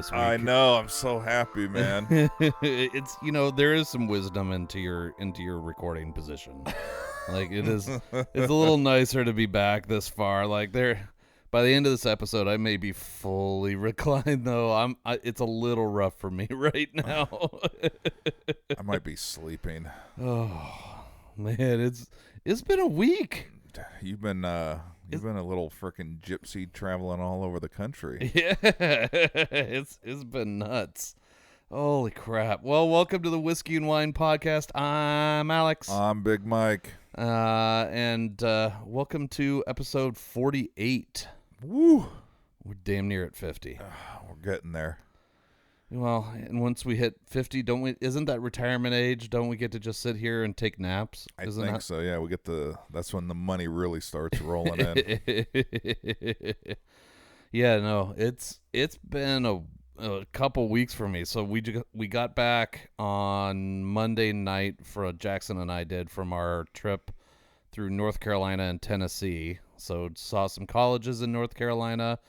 this week. I know. I'm so happy, man. It's there is some wisdom into your recording position. Like it's a little nicer to be back this far. Like by the end of this episode, I may be fully reclined though. It's a little rough for me right now. I might be sleeping. Oh man, it's been a week. You've been a little frickin' gypsy traveling all over the country. Yeah, it's been nuts. Holy crap. Well, welcome to the Whiskey and Wine Podcast. I'm Alex. I'm Big Mike. And welcome to episode 48. Woo! We're damn near at 50. We're getting there. Well, and once we hit 50, isn't that retirement age? Don't we get to just sit here and take naps? I think so, yeah. That's when the money really starts rolling in. Yeah, no, it's been a couple weeks for me. So we got back on Monday night Jackson and I did from our trip through North Carolina and Tennessee. So saw some colleges in North Carolina,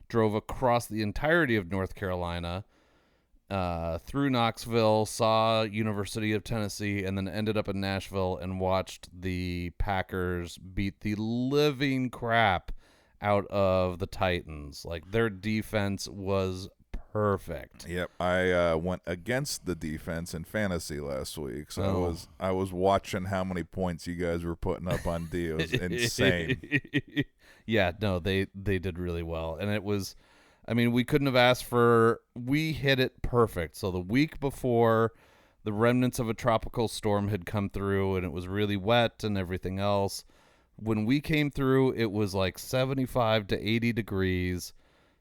drove across the entirety of North Carolina, through Knoxville, saw University of Tennessee, and then ended up in Nashville and watched the Packers beat the living crap out of the Titans. Like, their defense was perfect. Yep, I went against the defense in fantasy last week, so I was watching how many points you guys were putting up on D. It was insane. Yeah, no, they did really well, and it was. I mean, we couldn't have asked for. We hit it perfect. So the week before, the remnants of a tropical storm had come through, and it was really wet and everything else. When we came through, it was like 75 to 80 degrees,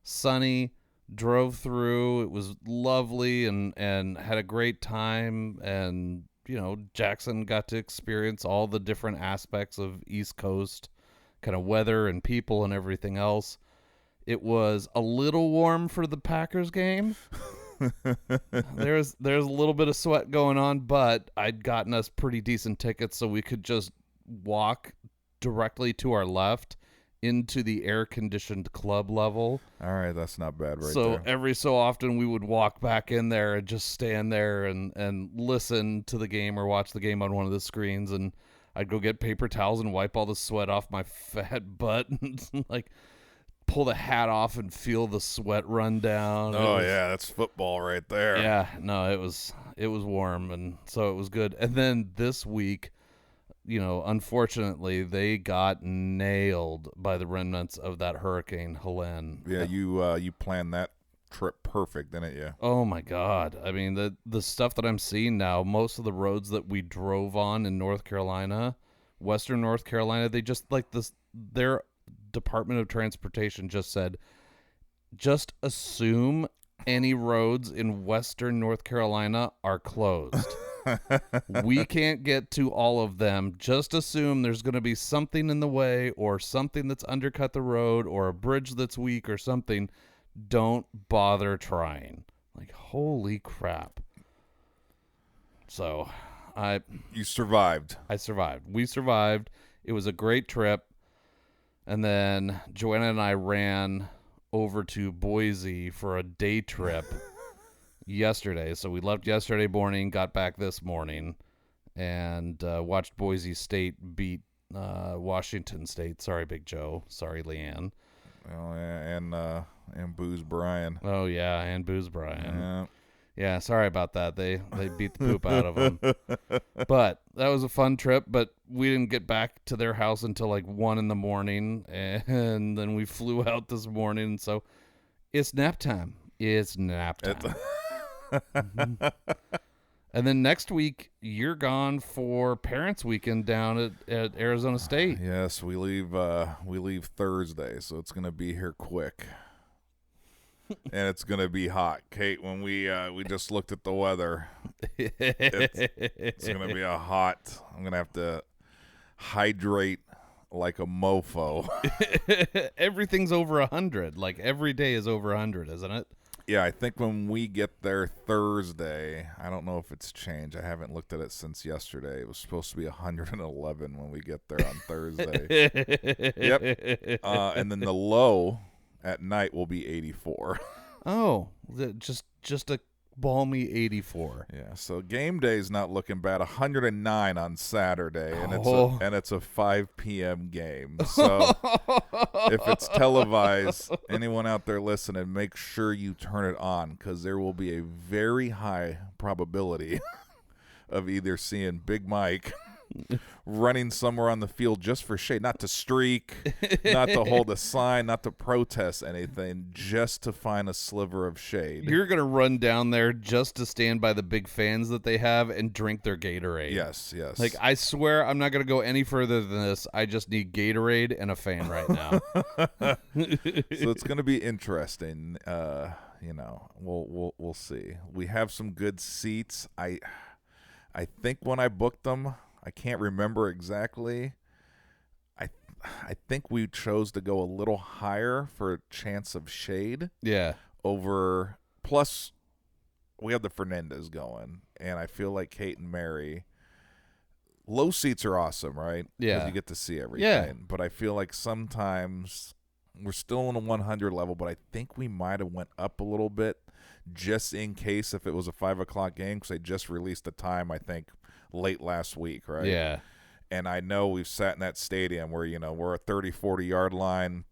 sunny. Drove through. It was lovely and had a great time. And, Jackson got to experience all the different aspects of East Coast kind of weather and people and everything else. It was a little warm for the Packers game. There's a little bit of sweat going on, but I'd gotten us pretty decent tickets so we could just walk directly to our left into the air-conditioned club level. All right, that's not bad there. So every so often we would walk back in there and just stand there and listen to the game or watch the game on one of the screens, and I'd go get paper towels and wipe all the sweat off my fat butt and like pull the hat off and feel the sweat run down. Yeah, that's football right there. Yeah, no, it was warm, and so it was good. And then this week, unfortunately, they got nailed by the remnants of that Hurricane Helene. Yeah, you planned that trip perfect, didn't you? Oh my God! I mean, the stuff that I'm seeing now, most of the roads that we drove on in North Carolina, Western North Carolina, they just like this. Their Department of Transportation just said, just assume any roads in Western North Carolina are closed. We can't get to all of them. Just assume there's going to be something in the way or something that's undercut the road or a bridge that's weak or something. Don't bother trying. Like, holy crap. So You survived. I survived. We survived. It was a great trip. And then Joanna and I ran over to Boise for a day trip yesterday. So we left yesterday morning, got back this morning, and watched Boise State beat Washington State. Sorry, Big Joe. Sorry, Leanne. Oh, yeah, and Booze Brian. Oh, yeah, and Booze Brian. Yeah. Yeah, sorry about that. They beat the poop out of them. But that was a fun trip, but we didn't get back to their house until like 1 a.m, and then we flew out this morning. So it's nap time. It's nap time. Mhm. And then next week, you're gone for Parents Weekend down at Arizona State. Yes, we leave Thursday, so it's going to be here quick. And it's going to be hot. Kate, when we just looked at the weather, it's going to be a hot. I'm going to have to hydrate like a mofo. Everything's over 100. Like, every day is over 100, isn't it? Yeah, I think when we get there Thursday, I don't know if it's changed. I haven't looked at it since yesterday. It was supposed to be 111 when we get there on Thursday. Yep. And then the low at night will be 84. Oh, just a balmy 84. Yeah, so game day's not looking bad. 109 on Saturday, and Oh. it's a 5 p.m. game. So if it's televised, anyone out there listening, make sure you turn it on because there will be a very high probability of either seeing Big Mike running somewhere on the field just for shade, not to streak, not to hold a sign, not to protest anything, just to find a sliver of shade. You're going to run down there just to stand by the big fans that they have and drink their Gatorade. Yes. Like, I swear I'm not going to go any further than this. I just need Gatorade and a fan right now. So it's going to be interesting. We'll see. We have some good seats. I think when I booked them, I can't remember exactly. I think we chose to go a little higher for a chance of shade. Yeah. Plus, we have the Fernandez going, and I feel like Kate and Mary, low seats are awesome, right? Yeah. Because you get to see everything. Yeah. But I feel like sometimes we're still in a 100 level, but I think we might have went up a little bit just in case if it was a 5 o'clock game because they just released the time, I think, late last week, right? Yeah. And I know we've sat in that stadium where, we're a 30, 40-yard line,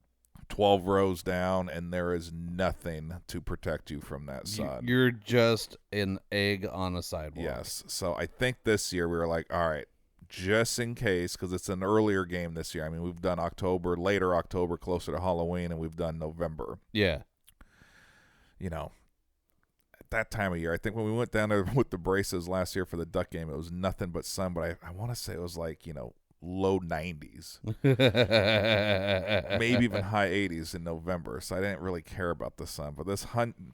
12 rows down, and there is nothing to protect you from that sun. You're just an egg on a sidewalk. Yes. So I think this year we were like, all right, just in case, because it's an earlier game this year. I mean, we've done later October, closer to Halloween, and we've done November. Yeah. That time of year. I think when we went down there with the braces last year for the Duck game, it was nothing but sun, but I want to say it was like, low 90s, maybe even high 80s in November. So I didn't really care about the sun, but this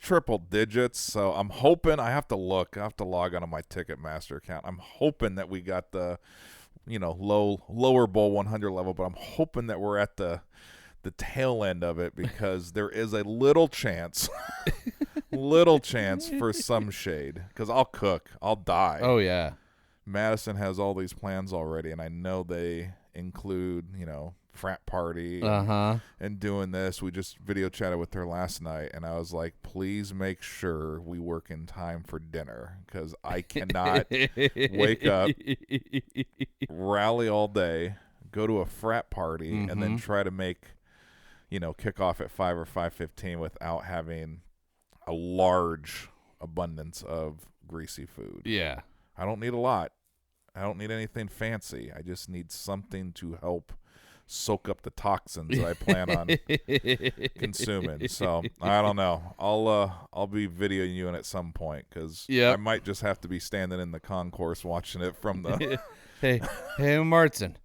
triple digits. So I'm hoping I have to log on to my Ticketmaster account. I'm hoping that we got the, lower bowl 100 level, but I'm hoping that we're at the tail end of it because there is a little chance for some shade because I'll cook. I'll die. Oh, yeah. Madison has all these plans already, and I know they include, frat party and doing this. We just video chatted with her last night, and I was like, please make sure we work in time for dinner because I cannot wake up, rally all day, go to a frat party, and then try to make kick off at 5 or 5:15 without having a large abundance of greasy food. Yeah. I don't need a lot. I don't need anything fancy. I just need something to help soak up the toxins that I plan on consuming. So I don't know. I'll be videoing you in at some point because I might just have to be standing in the concourse watching it from the. Hey, Martin,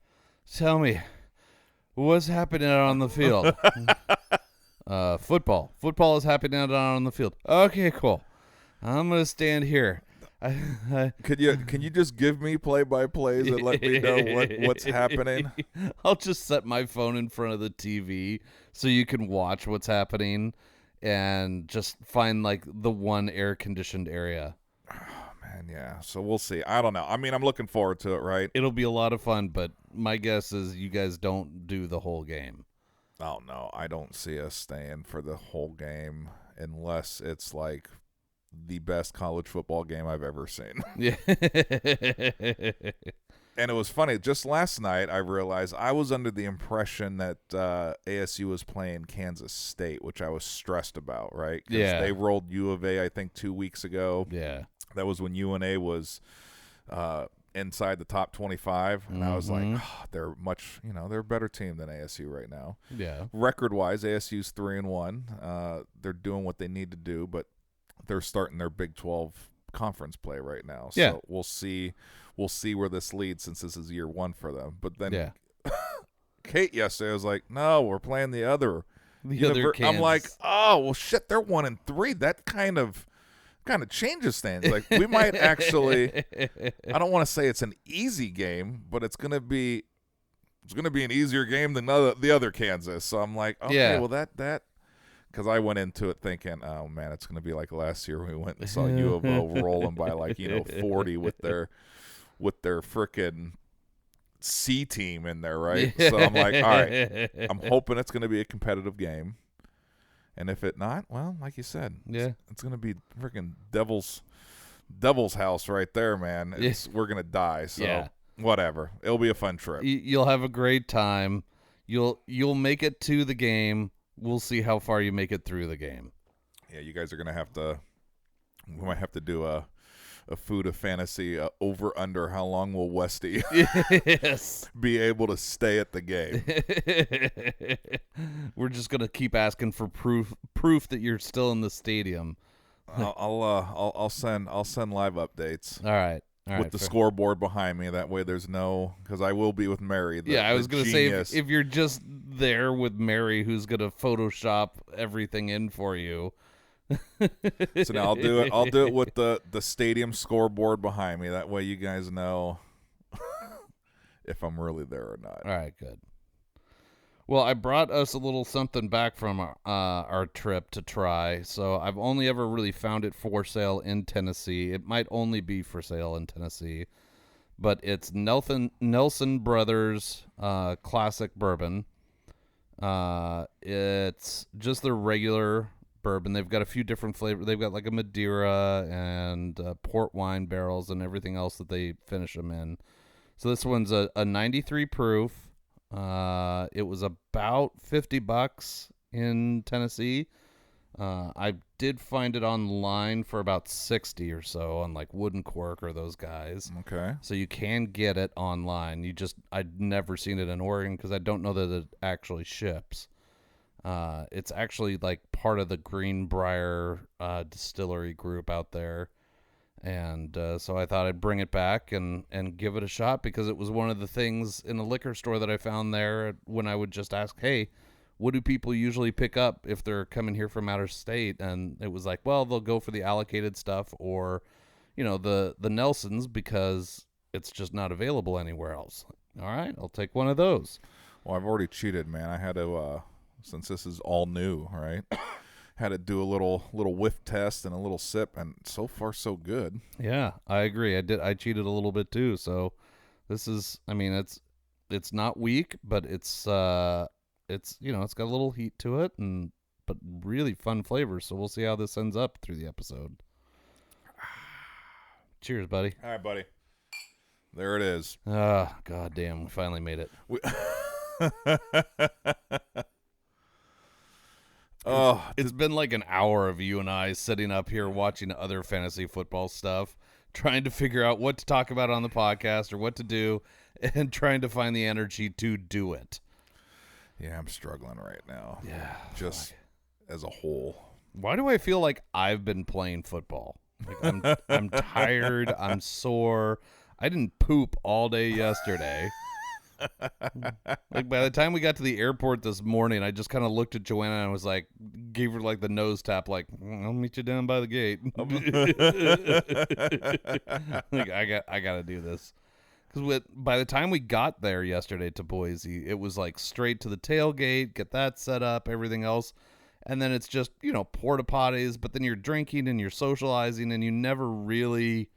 tell me. What's happening out on the field? Football. Football is happening out on the field. Okay, cool. I'm gonna stand here. Can you just give me play-by-plays and let me know what's happening? I'll just set my phone in front of the TV so you can watch what's happening and just find like the one air-conditioned area. Man, yeah. So we'll see. I don't know. I mean, I'm looking forward to it, right? It'll be a lot of fun, but my guess is you guys don't do the whole game. Oh, no. I don't see us staying for the whole game unless it's like the best college football game I've ever seen. Yeah. And it was funny. Just last night, I realized I was under the impression that ASU was playing Kansas State, which I was stressed about, right? Because they rolled U of A, I think, 2 weeks ago. Yeah. That was when UNA was inside the top 25. And I was like, they're much, they're a better team than ASU right now. Yeah. Record-wise, ASU's 3-1. They're doing what they need to do, but they're starting their Big 12 conference play right now. So we'll see where this leads since this is year one for them. But then Kate yesterday was like, no, we're playing the other Kansas. I'm like, oh, well, shit, they're 1-3. That kind of changes things. Like, we might actually I don't want to say it's an easy game, but it's going to be an easier game than the other Kansas. So I'm like, okay, well, that because I went into it thinking, oh, man, it's going to be like last year when we went and saw U of O rolling by 40 with their frickin' C team in there, right? So I'm like, all right, I'm hoping it's going to be a competitive game. And if it not, well, like you said, Yeah. it's going to be freaking devil's house right there, man. We're going to die. So Yeah. whatever. It'll be a fun trip. You'll have a great time. You'll make it to the game. We'll see how far you make it through the game. Yeah, you guys are going to have to, we might have to do a food of fantasy over under how long will Westy Yes. be able to stay at the game. We're just gonna keep asking for proof that you're still in the stadium. I'll send live updates. All right. With the scoreboard behind me. That way there's no, because I will be with Mary. I was going to say, if you're just there with Mary, who's going to Photoshop everything in for you. So now I'll do it with the stadium scoreboard behind me. That way you guys know if I'm really there or not. All right, good. Well, I brought us a little something back from our trip to try. So I've only ever really found it for sale in Tennessee. It might only be for sale in Tennessee, but it's Nelson Brothers Classic Bourbon. It's just the regular bourbon. They've got a few different flavors. They've got like a Madeira and port wine barrels and everything else that they finish them in. So this one's a 93 proof. It was about $50 in Tennessee. I did find it online for about 60 or so on like Wooden Cork or those guys. Okay. So you can get it online. I'd never seen it in Oregon because I don't know that it actually ships. It's actually like part of the Greenbrier distillery group out there. And so I thought I'd bring it back and give it a shot because it was one of the things in the liquor store that I found there when I would just ask, hey, what do people usually pick up if they're coming here from outer state? And it was like, well, they'll go for the allocated stuff or, the Nelsons because it's just not available anywhere else. All right, I'll take one of those. Well, I've already cheated, man. I had to, since this is all new, right? Had to do a little whiff test and a little sip, and so far so good. Yeah, I agree. I cheated a little bit too. So this is, it's not weak, but it's got a little heat to it, but really fun flavors. So we'll see how this ends up through the episode. Cheers, buddy. All right, buddy. There it is. Ah, god damn, we finally made it. Oh, it's been like an hour of you and I sitting up here watching other fantasy football stuff, trying to figure out what to talk about on the podcast or what to do, and trying to find the energy to do it. Yeah, I'm struggling right now. Yeah. Just as a whole. Why do I feel like I've been playing football? Like I'm tired, I'm sore. I didn't poop all day yesterday. Like by the time we got to the airport this morning, I just kind of looked at Joanna and I was like, gave her like the nose tap, like, I'll meet you down by the gate. Like I gotta do this because by the time we got there yesterday to Boise, it was like straight to the tailgate, get that set up, everything else, and then it's just porta potties. But then you're drinking and you're socializing, and you never really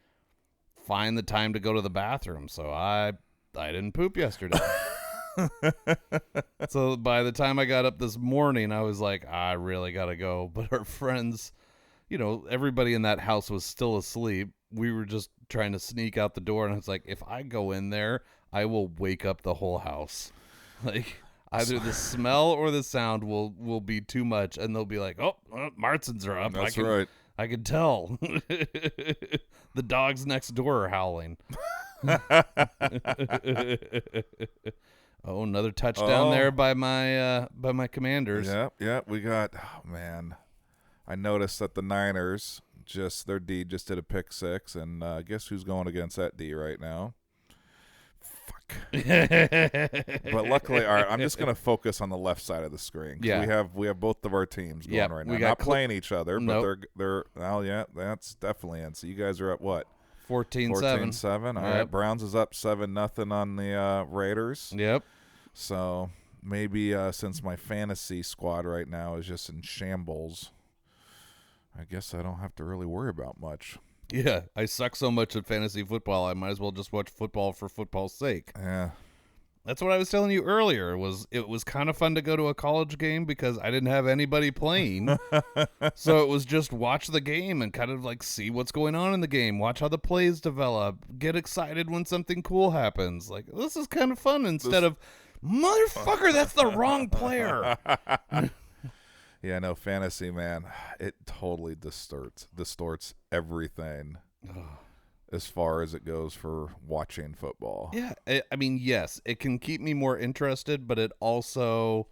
find the time to go to the bathroom. So I didn't poop yesterday. So by the time I got up this morning, I was like, I really got to go. But our friends, everybody in that house was still asleep. We were just trying to sneak out the door. And it's like, if I go in there, I will wake up the whole house. Like either the smell or the sound will be too much. And they'll be like, oh, Martins are up. That's right. I can tell. The dogs next door are howling. Oh, another touchdown there by my Commanders. Yeah, we got. Oh man, I noticed that the Niners their D just did a pick six, and guess who's going against that D right now? Fuck. But luckily, all right, I'm just gonna focus on the left side of the screen. Yeah, we have both of our teams going right now. Not playing each other, but they're. Oh yeah, that's definitely in. So you guys are at what? 14-7. 14-7. All right. Browns is up 7-0 on the Raiders. Yep. So maybe since my fantasy squad right now is just in shambles, I guess I don't have to really worry about much. Yeah, I suck so much at fantasy football, I might as well just watch football for football's sake. Yeah. That's what I was telling you earlier. It was kind of fun to go to a college game because I didn't have anybody playing. So it was just watch the game and kind of like see what's going on in the game, watch how the plays develop, get excited when something cool happens. Like, this is kind of fun instead of, motherfucker, that's the wrong player. Yeah, no, fantasy, man, it totally distorts everything as far as it goes for watching football. Yeah, I mean, yes, it can keep me more interested, but it also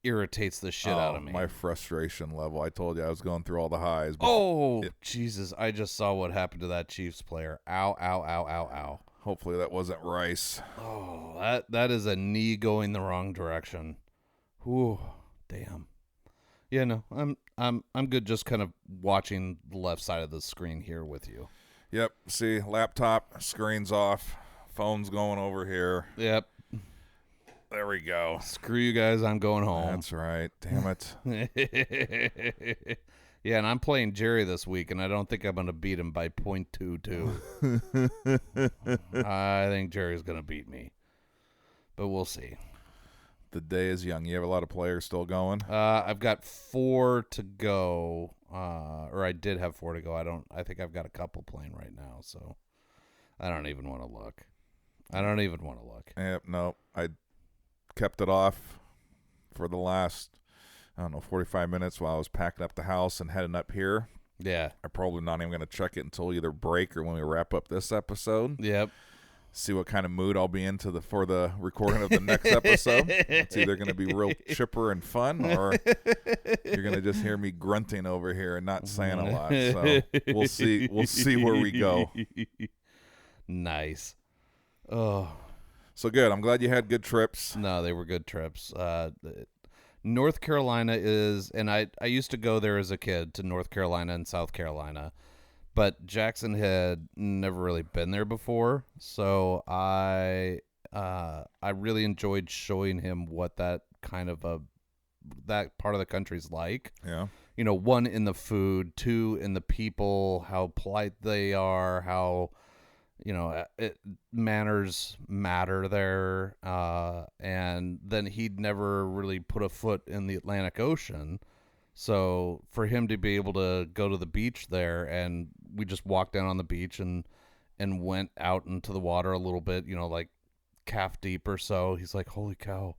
irritates the shit out of me. My frustration level. I told you I was going through all the highs. Jesus, I just saw what happened to that Chiefs player. Ow, ow, ow, ow, ow. Hopefully that wasn't Rice. Oh, that is a knee going the wrong direction. Whew, damn. Yeah, no, I'm good just kind of watching the left side of the screen here with you. Yep. See, laptop, screen's off, phone's going over here. Yep. There we go. Screw you guys, I'm going home. That's right. Damn it. Yeah, and I'm playing Jerry this week, and I don't think I'm going to beat him by .22. I think Jerry's going to beat me, but we'll see. The day is young. You have a lot of players still going? I've got 4 to go, or I did have 4 to go. I think I've got a couple playing right now, so I don't even want to look. Yep, no. I kept it off for the last, 45 minutes while I was packing up the house and heading up here. Yeah. I'm probably not even going to check it until either break or when we wrap up this episode. Yep. See what kind of mood I'll be into for the recording of the next episode. It's either going to be real chipper and fun, or you're going to just hear me grunting over here and not saying a lot. So we'll see. We'll see where we go. Nice. Oh, so good. I'm glad you had good trips. No, they were good trips. North Carolina is, and I used to go there as a kid to North Carolina and South Carolina. But Jackson had never really been there before, so I really enjoyed showing him what that kind of that part of the country's like. Yeah. 1, in the food, 2, in the people, how polite they are, how manners matter there, and then he'd never really put a foot in the Atlantic Ocean. So for him to be able to go to the beach there, and we just walked down on the beach and went out into the water a little bit, like calf deep or so. He's like, holy cow,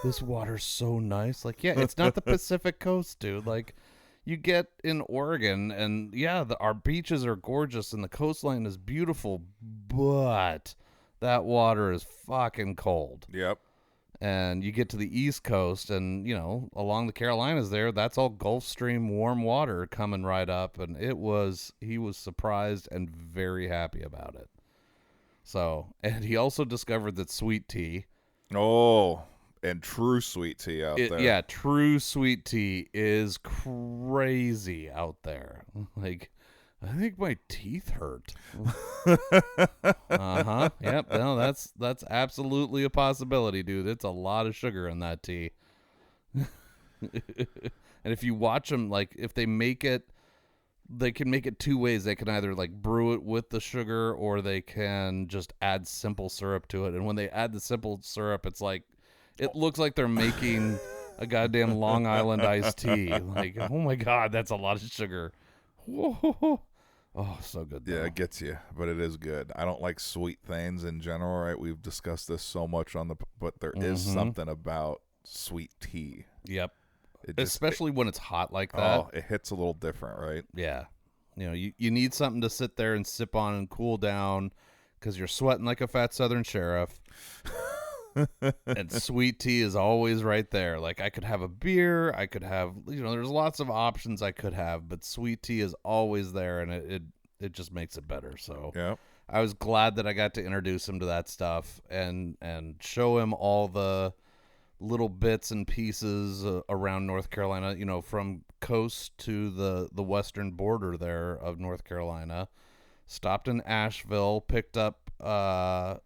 this water's so nice. Like, yeah, it's not the Pacific coast, dude. Like, you get in Oregon and yeah, our beaches are gorgeous and the coastline is beautiful, but that water is fucking cold. Yep. And you get to the East Coast and, along the Carolinas there, that's all Gulf Stream warm water coming right up. And he was surprised and very happy about it. So, and he also discovered that sweet tea. Oh, and true sweet tea out there. Yeah, true sweet tea is crazy out there. Like, I think my teeth hurt. Uh-huh. Yep. No, that's absolutely a possibility, dude. It's a lot of sugar in that tea. And if you watch them, like, if they make it, they can make it 2 ways. They can either, like, brew it with the sugar, or they can just add simple syrup to it. And when they add the simple syrup, it's like, it looks like they're making a goddamn Long Island iced tea. Like, oh my God, that's a lot of sugar. Whoa. Oh, so good, though. Yeah, it gets you, but it is good. I don't like sweet things in general, right? We've discussed this so much but there is something about sweet tea. Yep. Especially when it's hot like that. Oh, it hits a little different, right? Yeah. You need something to sit there and sip on and cool down because you're sweating like a fat Southern sheriff. And sweet tea is always right there. Like, I could have a beer, I could have, there's lots of options I could have, but sweet tea is always there, and it just makes it better. So yeah, I was glad that I got to introduce him to that stuff and show him all the little bits and pieces around North Carolina, from coast to the western border there of North Carolina. Stopped in Asheville, picked up a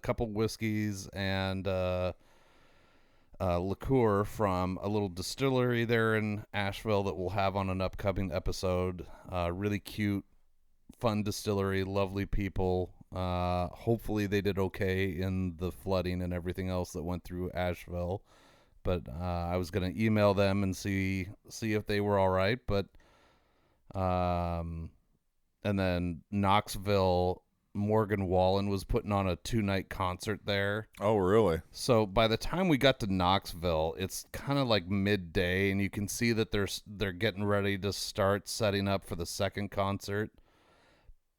couple whiskeys and liqueur from a little distillery there in Asheville that we'll have on an upcoming episode. Really cute, fun distillery, lovely people, Hopefully they did okay in the flooding and everything else that went through Asheville. But I was going to email them and see if they were all right. But and then Knoxville, Morgan Wallen was putting on a 2-night concert there. Oh, really? So by the time we got to Knoxville, it's kind of like midday, and you can see that they're getting ready to start setting up for the second concert.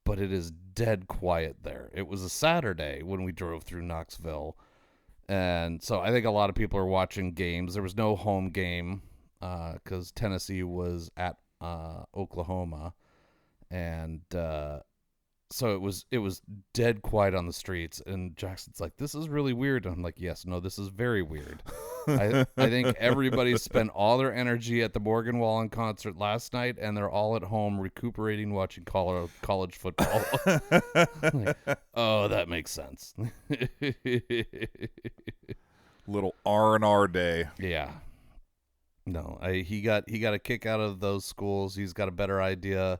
But it is dead quiet there. It was a Saturday when we drove through Knoxville, and so I think a lot of people are watching games. There was no home game because Tennessee was at Oklahoma, and so it was dead quiet on the streets. And Jackson's like, "This is really weird." And I'm like, "Yes, no, this is very weird." I think everybody spent all their energy at the Morgan Wallen concert last night, and they're all at home recuperating, watching college football. Like, oh, that makes sense. Little R&R day. Yeah. No, he got a kick out of those schools. He's got a better idea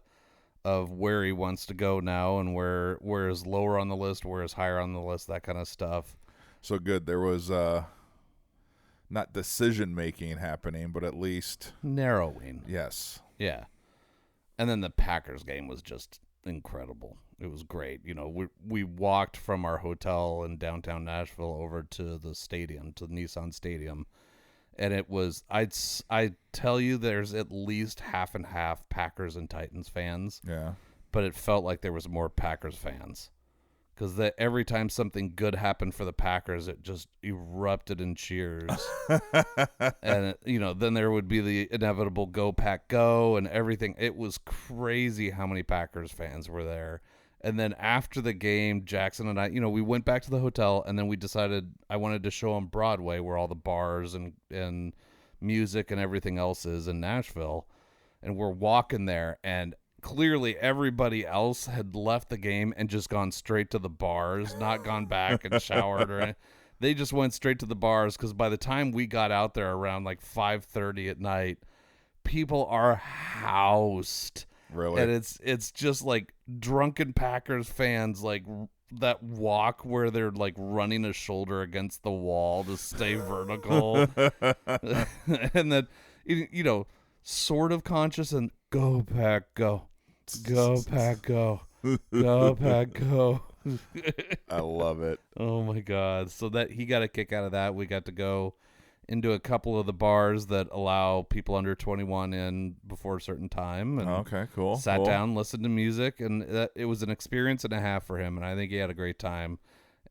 of where he wants to go now, and where is lower on the list, where is higher on the list, that kind of stuff. So good. There was not decision making happening, but at least narrowing. Yes. Yeah. And then the Packers game was just incredible. It was great. You know, we walked from our hotel in downtown Nashville over to the stadium, to the Nissan Stadium. And it was, I tell you, there's at least half and half Packers and Titans fans. Yeah. But it felt like there was more Packers fans. Because every time something good happened for the Packers, it just erupted in cheers. And, you know, then there would be the inevitable Go Pack Go and everything. It was crazy how many Packers fans were there. And then after the game, Jackson and I, you know, we went back to the hotel, and then we decided I wanted to show him Broadway, where all the bars and music and everything else is in Nashville. And we're walking there, and clearly everybody else had left the game and just gone straight to the bars, not gone back and showered or anything. They just went straight to the bars, because by the time we got out there around like 5:30 at night, people are housed. Really? And it's just like drunken Packers fans, like that walk where they're like running a shoulder against the wall to stay vertical. And then, you know, sort of conscious and go Pack go. Go Pack go. Go Pack go. I love it. Oh my God. So that he got a kick out of that. We got to go into a couple of the bars that allow people under 21 in before a certain time. And okay, cool. Sat down, listened to music, and it was an experience and a half for him, and I think he had a great time.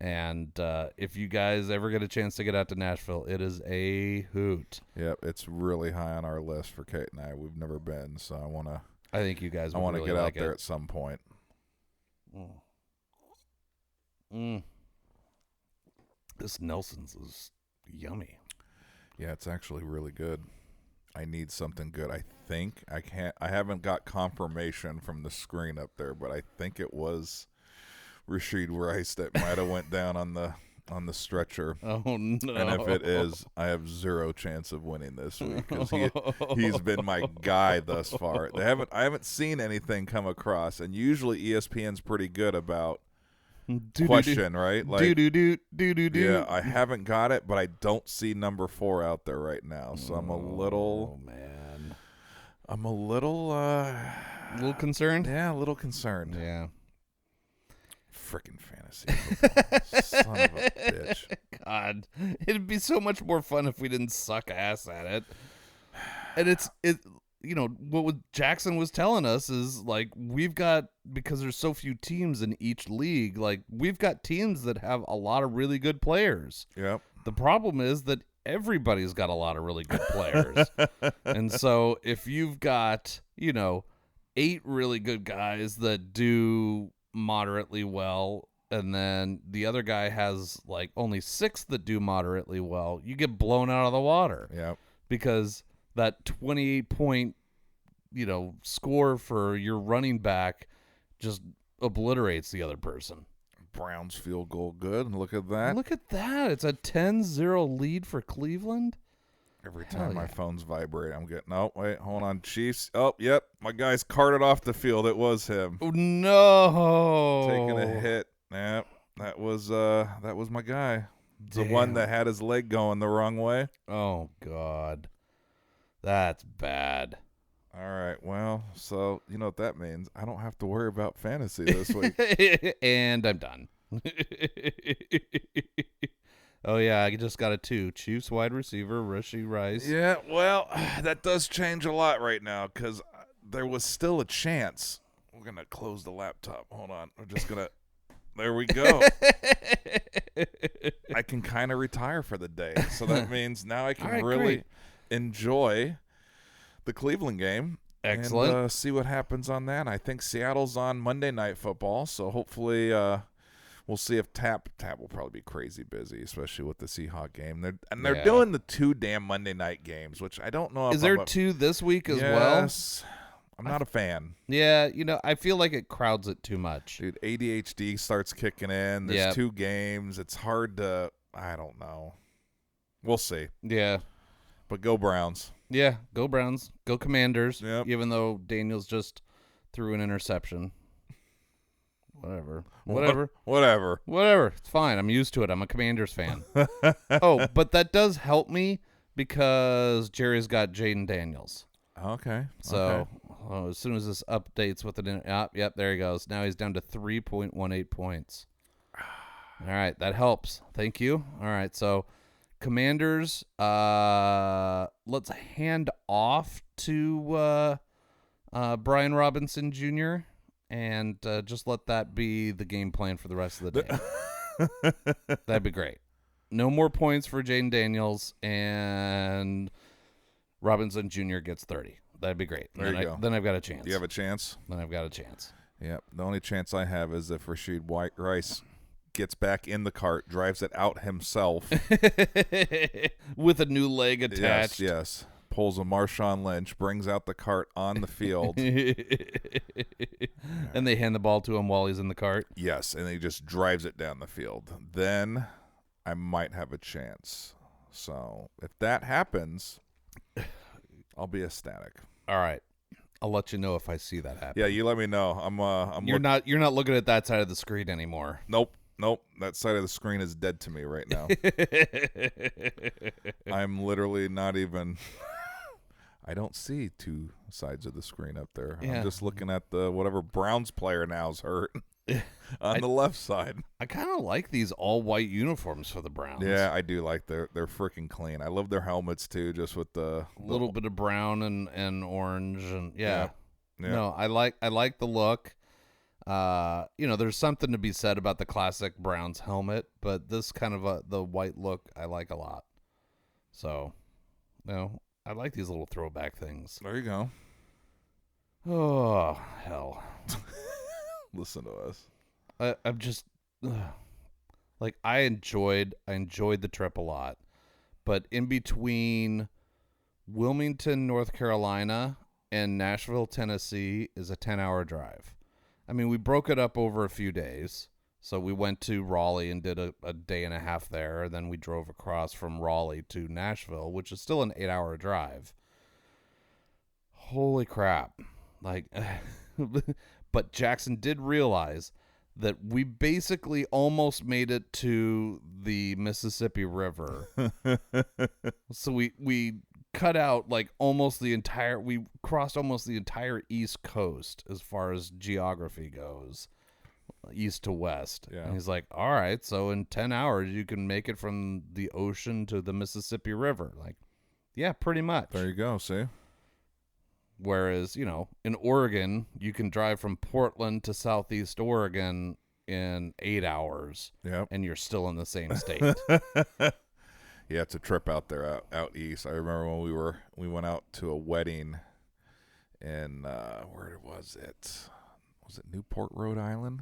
And if you guys ever get a chance to get out to Nashville, it is a hoot. Yep, it's really high on our list for Kate and I. We've never been, so I think you guys would really get like out there it. at some point. This Nelson's is yummy. Yeah, it's actually really good. I need something good. I think I haven't got confirmation from the screen up there, but I think it was Rashid Rice that might have went down on the stretcher. Oh no. And if it is, I have zero chance of winning this week, because he's been my guy thus far. I haven't seen anything come across, and usually ESPN's pretty good about question, right? Like, yeah, I haven't got it, but I don't see number 4 out there right now, so I'm a little concerned. Yeah, a little concerned. Yeah. Freaking fantasy football. Son of a bitch. God, it'd be so much more fun if we didn't suck ass at it. And it you know, what Jackson was telling us is, like, we've got, because there's so few teams in each league, like, we've got teams that have a lot of really good players. Yep. The problem is that everybody's got a lot of really good players. And so if you've got, you know, 8 really good guys that do moderately well, and then the other guy has like only 6 that do moderately well, you get blown out of the water. Yep. Because that 28-point, you know, score for your running back just obliterates the other person. Browns field goal good. Look at that. Look at that. It's a 10-0 lead for Cleveland. Every time my phone's vibrate, I'm getting, oh, wait, hold on, Chiefs. Oh, yep, my guy's carted off the field. It was him. Oh, no. Taking a hit. Yeah, that was my guy. The one that had his leg going the wrong way. Oh God, that's bad. All right, well, so you know what that means. I don't have to worry about fantasy this week. And I'm done. Oh yeah, I just got a 2. Chiefs wide receiver Rashee Rice. Yeah, well, that does change a lot right now because there was still a chance. We're gonna close the laptop. Hold on, we're just gonna. There we go. I can kind of retire for the day, so that means now I can really enjoy the Cleveland game. Excellent. And see what happens on that. I think Seattle's on Monday Night Football, so hopefully we'll see if Tap will probably be crazy busy, especially with the Seahawks game. They're doing the 2 damn Monday night games, which I don't know if Is there 2 this week as well? Yes. I'm not a fan. Yeah, I feel like it crowds it too much. Dude, ADHD starts kicking in. There's 2 games. It's hard to I don't know. We'll see. Yeah. But go Browns. Yeah, go Browns. Go Commanders. Yep. Even though Daniels just threw an interception. Whatever. It's fine. I'm used to it. I'm a Commanders fan. Oh, but that does help me because Jerry's got Jaden Daniels. Okay. So as soon as this updates with it, yep, there he goes. Now he's down to 3.18 points. All right, that helps. Thank you. All right, so Commanders, let's hand off to Brian Robinson Jr. and just let that be the game plan for the rest of the day. That'd be great. No more points for Jaden Daniels, and Robinson Jr. gets 30. That'd be great. There you go. Then I've got a chance. You have a chance? Then I've got a chance. Yep. The only chance I have is if Rashee Rice gets back in the cart, drives it out himself. With a new leg attached. Yes. Pulls a Marshawn Lynch, brings out the cart on the field. And they hand the ball to him while he's in the cart. Yes, and he just drives it down the field. Then I might have a chance. So if that happens, I'll be ecstatic. All right. I'll let you know if I see that happen. Yeah, you let me know. You're not looking at that side of the screen anymore. Nope. That side of the screen is dead to me right now. I'm literally not even. I don't see 2 sides of the screen up there. Yeah. I'm just looking at the whatever Browns player now's hurt on the left side. I kind of like these all white uniforms for the Browns. Yeah, I do like they're freaking clean. I love their helmets too, just with the little bit of brown and orange and yeah. No, I like the look. There's something to be said about the classic Browns helmet, but this kind of the white look I like a lot. So, I like these little throwback things. There you go. Oh, hell. Listen to us. I'm just like I enjoyed the trip a lot, but in between Wilmington, North Carolina and Nashville, Tennessee is a 10-hour drive. I mean, we broke it up over a few days. So we went to Raleigh and did a day and a half there. Then we drove across from Raleigh to Nashville, which is still an 8-hour drive. Holy crap. But Jackson did realize that we basically almost made it to the Mississippi River. So we cut out we crossed almost the entire East Coast as far as geography goes. East to west. Yeah. And he's like, all right, so in 10 hours you can make it from the ocean to the Mississippi River. Like, yeah, pretty much. There you go, see? Whereas, in Oregon, you can drive from Portland to Southeast Oregon in 8 hours. Yep. And you're still in the same state. Yeah, it's a trip out there, out east. I remember when we went out to a wedding in, where was it? Was it Newport, Rhode Island?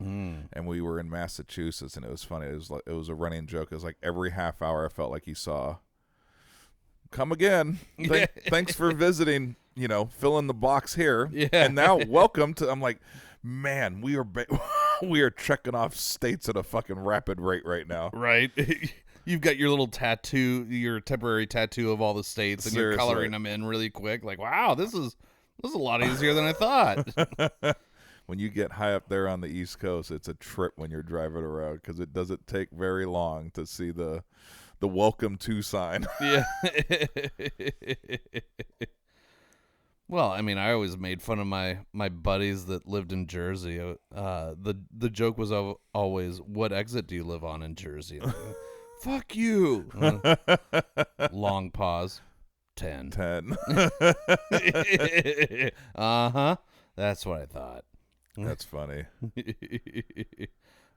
And we were in Massachusetts, and it was funny. It was a running joke. It was like every half hour I felt like he saw, come again. Thanks for visiting, fill in the box here. Yeah. And now welcome to, I'm like, man, we are checking off states at a fucking rapid rate right now. Right. You've got your little tattoo, your temporary tattoo of all the states, and Seriously. You're coloring them in really quick. Like, wow, this is a lot easier than I thought. when you get high up there on the East Coast, it's a trip when you're driving around because it doesn't take very long to see the welcome to sign. Yeah. Well, I mean, I always made fun of my buddies that lived in Jersey. The joke was always, "What exit do you live on in Jersey?" Like, fuck you. Long pause. 10. 10. Uh-huh. That's what I thought. That's funny.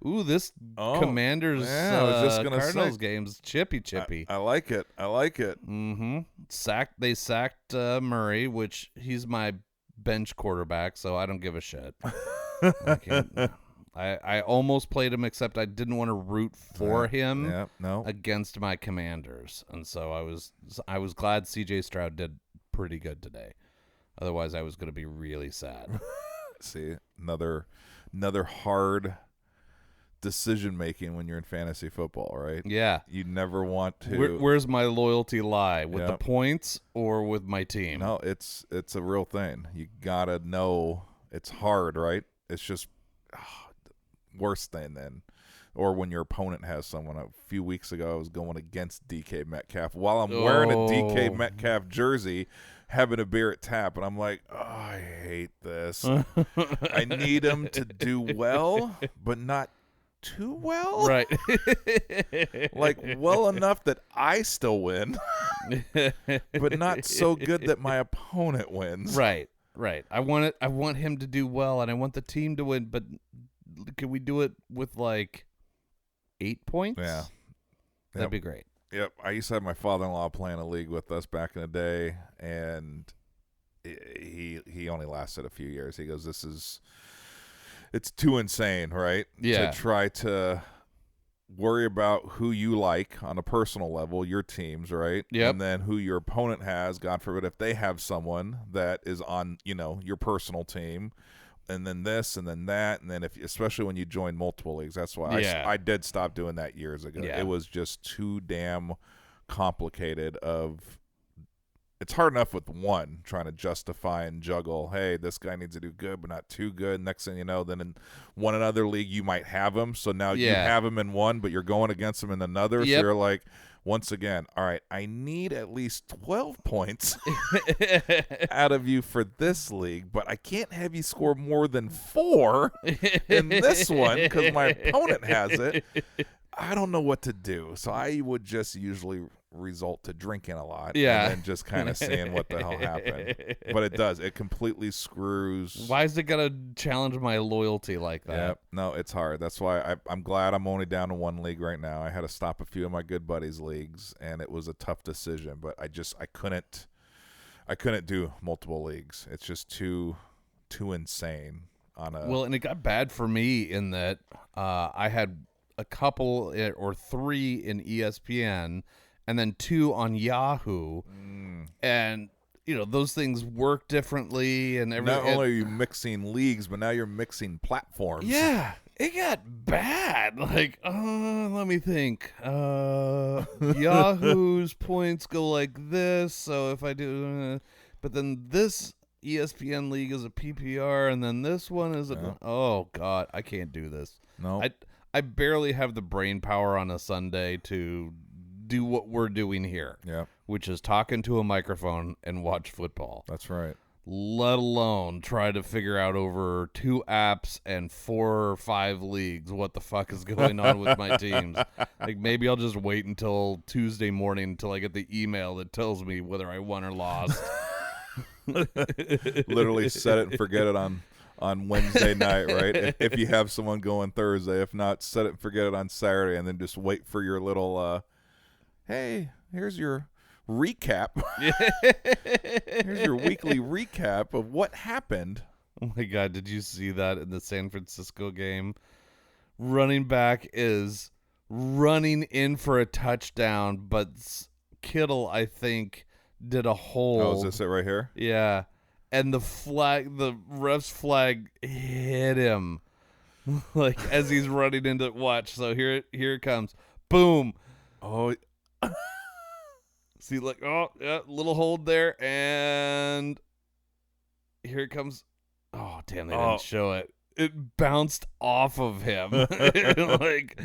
Ooh, this Commanders I was just gonna Cardinals say, game's chippy. I like it. I like it. Mm-hmm. They sacked Murray, which he's my bench quarterback, so I don't give a shit. I almost played him, except I didn't want to root for him against my Commanders, and so I was glad C.J. Stroud did pretty good today. Otherwise, I was going to be really sad. See, another hard decision making when you're in fantasy football, right? Yeah. You never want to. Where's my loyalty lie? With the points or with my team? No, it's a real thing. You gotta know it's hard, right? It's just worse than or when your opponent has someone. A few weeks ago, I was going against DK Metcalf while I'm wearing a DK Metcalf jersey, having a beer at Tap, and I'm like, oh, I hate this. I need him to do well, but not too well. Right. Like, well enough that I still win, but not so good that my opponent wins. Right. I want him to do well, and I want the team to win, but can we do it with like 8 points? Yeah. That'd be great. Yep. I used to have my father-in-law playing a league with us back in the day, and he only lasted a few years. He goes, it's too insane, right? Yeah. To try to worry about who you like on a personal level, your teams, right? Yep. And then who your opponent has, God forbid, if they have someone that is on, your personal team, and then this and then that, and then especially when you join multiple leagues. That's why I did stop doing that years ago. Yeah. It was just too damn complicated. It's hard enough with one trying to justify and juggle, hey, this guy needs to do good but not too good. Next thing you know, then in one another league you might have him, so now you have him in one but you're going against him in another. Yep. So you're like, once again, all right, I need at least 12 points out of you for this league, but I can't have you score more than 4 in this one because my opponent has it. I don't know what to do. So I would just usually result to drinking a lot and then just kind of seeing what the hell happened. But it does. It completely screws. Why is it going to challenge my loyalty like that? Yeah, no, it's hard. That's why I'm glad I'm only down to one league right now. I had to stop a few of my good buddies' leagues, and it was a tough decision. But I couldn't do multiple leagues. It's just too insane. And it got bad for me in that I had a couple or 3 in ESPN and then 2 on Yahoo. And those things work differently and everything. Not only are you mixing leagues, but now you're mixing platforms. Yeah, it got bad. Like, let me think. Yahoo's points go like this, so if I do, but then this ESPN league is a PPR, and then this one is oh God, I can't do this. No, I barely have the brain power on a Sunday to do what we're doing here. Yeah, which is talking to a microphone and watch football. That's right. Let alone try to figure out over 2 apps and 4 or 5 leagues what the fuck is going on with my teams. Like, maybe I'll just wait until Tuesday morning until I get the email that tells me whether I won or lost. Literally set it and forget it on Wednesday night, right? If you have someone going Thursday. If not, set it and forget it on Saturday, and then just wait for your little, hey, here's your recap. Here's your weekly recap of what happened. Oh my God, did you see that in the San Francisco game? Running back is running in for a touchdown, but Kittle, I think, did a hold. Oh, is this it right here? Yeah. And the ref's flag hit him like as he's running into watch. So here it comes. Boom. Oh, see, like, oh, yeah, little hold there, and here it comes. Oh, damn, they didn't show it. it bounced off of him. Like,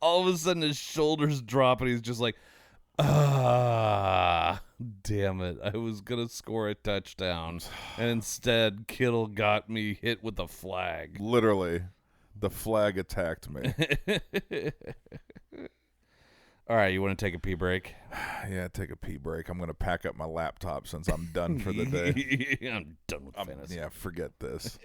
all of a sudden his shoulders drop and he's just like, damn it. I was going to score a touchdown. And instead, Kittle got me hit with a flag. Literally, the flag attacked me. All right, you want to take a pee break? Yeah, take a pee break. I'm going to pack up my laptop since I'm done for the day. I'm done with fantasy. Yeah, forget this.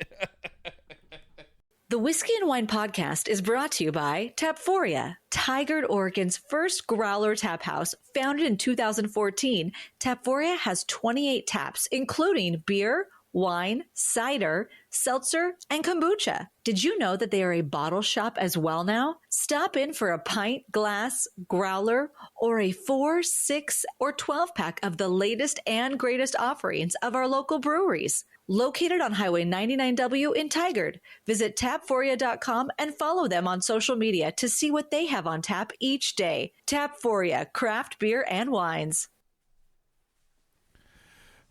The Whiskey and Wine Podcast is brought to you by Tapforia, Tigard, Oregon's first growler tap house. Founded in 2014, Tapforia has 28 taps, including beer, wine, cider, seltzer, and kombucha. Did you know that they are a bottle shop as well now? Stop in for a pint, glass, growler, or a 4, 6, or 12-pack of the latest and greatest offerings of our local breweries. Located on Highway 99W in Tigard. Visit tapforia.com and follow them on social media to see what they have on tap each day. Tapforia, craft beer and wines.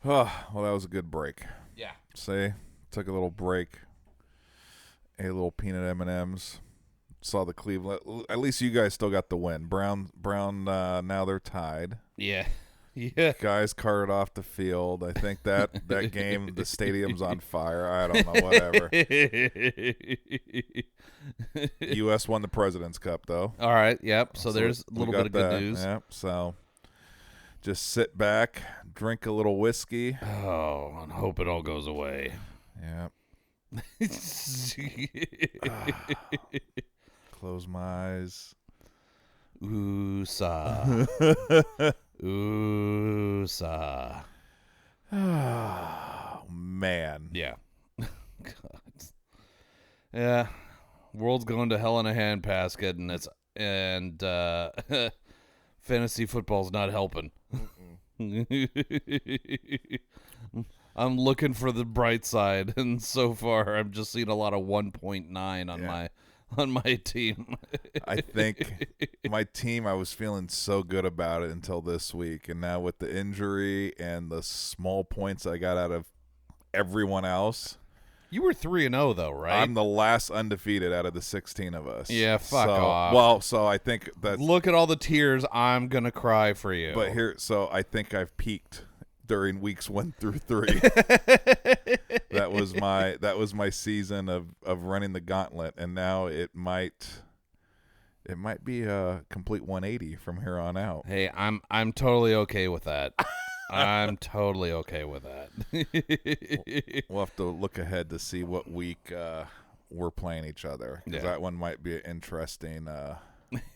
Oh, well, that was a good break. Yeah. Say, took a little break, ate a little peanut M&Ms, saw the Cleveland. At least you guys still got the win. Brown. Now they're tied. Yeah. Yeah. Guys carted off the field. I think that game, the stadium's on fire. I don't know, whatever. U.S. won the President's Cup, though. All right. Yep. So there's a little bit of good news. Yep. So just sit back, drink a little whiskey. Oh, and hope it all goes away. Yep. Close my eyes. Ooh-sa. Ooh-sa. Oh, man. Yeah. God. Yeah. World's going to hell in a handbasket, and fantasy football's not helping. I'm looking for the bright side, and so far I'm just seeing a lot of 1.9 on my team. I think my team, I was feeling so good about it until this week, and now with the injury and the small points I got out of everyone else. You were 3-0 though, right? I'm the last undefeated out of the 16 of us. Yeah, fuck off. Well, so I think that. Look at all the tears. I'm gonna cry for you. But so I think I've peaked during weeks 1 through 3. That was my season of running the gauntlet, and now it might be a complete 180 from here on out. Hey, I'm totally okay with that. I'm totally okay with that. We'll have to look ahead to see what week we're playing each other, because that one might be an interesting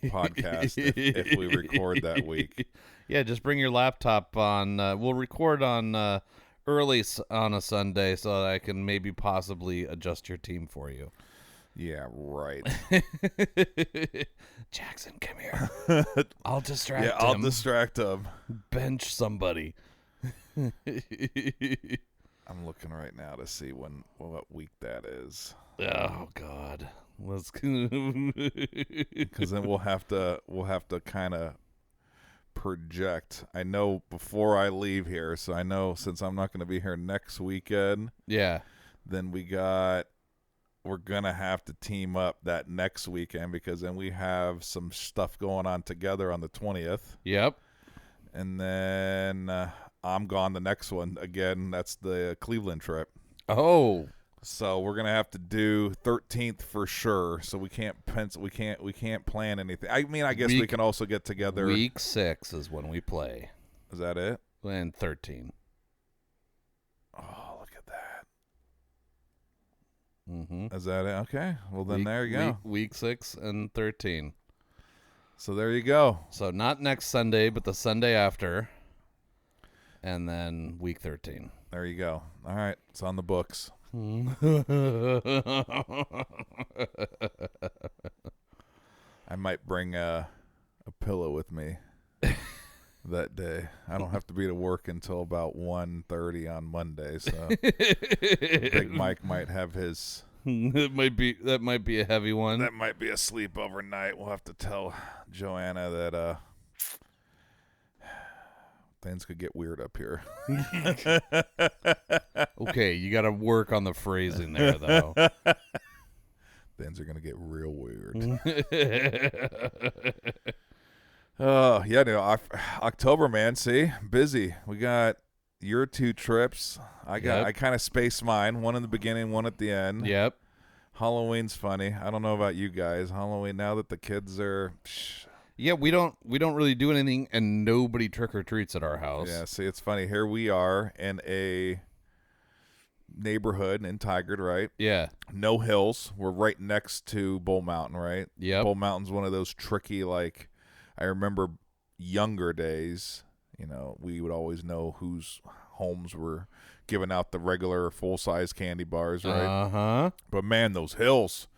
podcast if we record that week. Yeah, just bring your laptop on. We'll record on early on a Sunday so that I can maybe possibly adjust your team for you. Yeah, right. Jackson, come here. I'll distract him. Yeah, I'll distract him. Bench somebody. I'm looking right now to see what week that is. Oh God, let's. Because then we'll have to kind of project. I know before I leave here, so I know since I'm not going to be here next weekend. Yeah. Then we're gonna have to team up that next weekend, because then we have some stuff going on together on the 20th. Yep. And then I'm gone the next one again. That's the Cleveland trip. Oh. So we're gonna have to do 13th for sure. So we can't pencil. We can't plan anything. I mean, I guess we can also get together. Week 6 is when we play. Is that it? And 13. Oh, look at that. Mm-hmm. Is that it? Okay. Well, then there you go. Week 6 and 13. So there you go. So not next Sunday, but the Sunday after. And then week 13. There you go. All right. It's on the books. I might bring a pillow with me that day. I don't have to be to work until about 1:30 on Monday, so Big Mike might have his. That might be a heavy one. That might be a sleepover night. We'll have to tell Joanna that things could get weird up here. Okay, you got to work on the phrasing there, though. Things are gonna get real weird. Oh yeah, October, man. See, busy. We got your 2 trips. I kind of spaced mine. One in the beginning, one at the end. Yep. Halloween's funny. I don't know about you guys. Halloween, now that the kids are. Yeah, we don't really do anything, and nobody trick or treats at our house. Yeah, see, it's funny. Here we are in a neighborhood in Tigard, right? Yeah. No hills. We're right next to Bull Mountain, right? Yep. Bull Mountain's one of those tricky, like, I remember younger days, we would always know whose homes were giving out the regular full-size candy bars, right? Uh-huh. But, man, those hills.